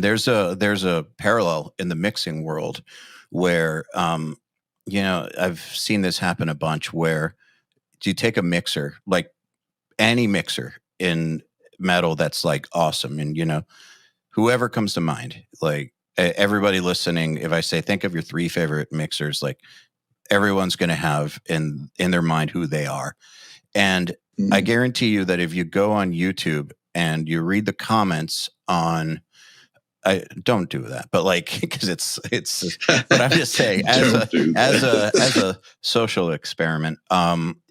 There's a parallel in the mixing world where I've seen this happen a bunch where you take a mixer, like any mixer in metal that's like awesome, and whoever comes to mind, like everybody listening, if I say think of your three favorite mixers, like everyone's going to have in their mind who they are. And I guarantee you that if you go on YouTube and you read the comments on, I don't do that, but like because it's. But I'm just saying, as a social experiment,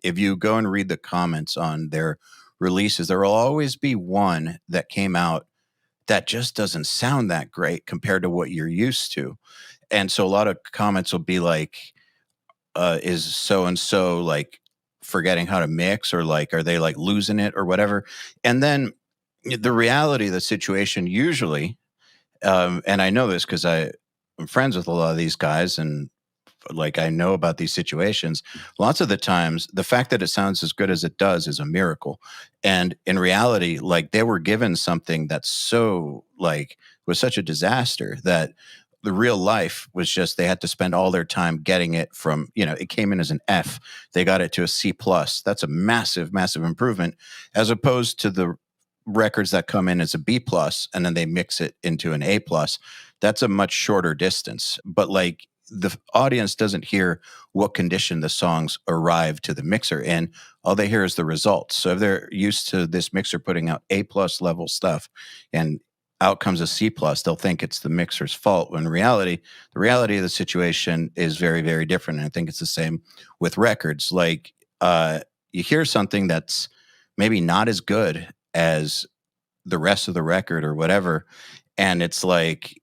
if you go and read the comments on their releases, there will always be one that came out that just doesn't sound that great compared to what you're used to, and so a lot of comments will be like, "Is so and so like forgetting how to mix, or like are they like losing it or whatever?" And then the reality of the situation usually, and I know this because I'm friends with a lot of these guys, and like I know about these situations. Lots of the times, the fact that it sounds as good as it does is a miracle. And in reality, like they were given something that's so like was such a disaster that the real life was just they had to spend all their time getting it from, it came in as an F. They got it to a C plus. That's a massive, massive improvement as opposed to the records that come in as a B plus and then they mix it into an A plus. That's a much shorter distance. But like the audience doesn't hear what condition the songs arrive to the mixer in. All they hear is the results. So if they're used to this mixer putting out A plus level stuff and out comes a C plus, they'll think it's the mixer's fault. When in reality, the reality of the situation is very, very different. And I think it's the same with records. Like you hear something that's maybe not as good as the rest of the record or whatever. And it's like,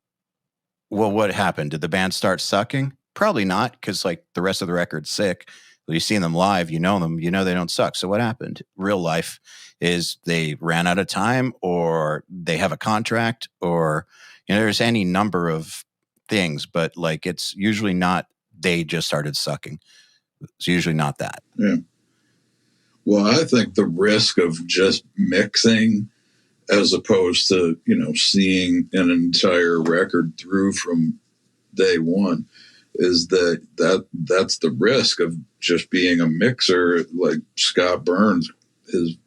well, what happened? Did the band start sucking? Probably not, because like the rest of the record's sick. You've seen them live, you know them, you know they don't suck. So what happened? Real life is they ran out of time, or they have a contract, or there's any number of things, but like it's usually not they just started sucking. It's usually not that. Yeah. Well, I think the risk of just mixing as opposed to, seeing an entire record through from day one is that's the risk of just being a mixer. Like Scott Burns,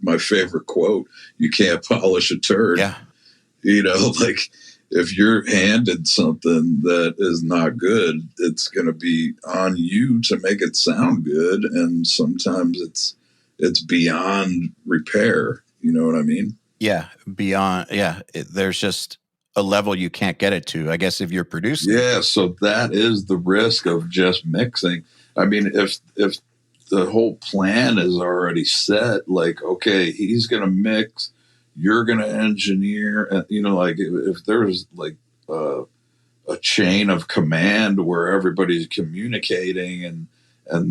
my favorite quote, "You can't polish a turd." Yeah. Like if you're handed something that is not good, it's going to be on you to make it sound good. And sometimes it's beyond repair. You know what I mean? Yeah. Beyond. Yeah. There's just a level you can't get it to, I guess, if you're producing. Yeah. So that is the risk of just mixing. I mean, if the whole plan is already set, like, okay, he's going to mix, you're going to engineer, and like if there's like a chain of command where everybody's communicating and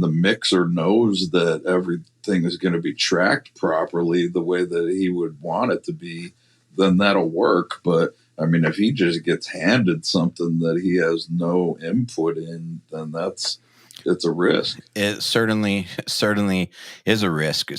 the mixer knows that everything is going to be tracked properly the way that he would want it to be, then that'll work. But I mean, if he just gets handed something that he has no input in, then it's a risk. It certainly is a risk.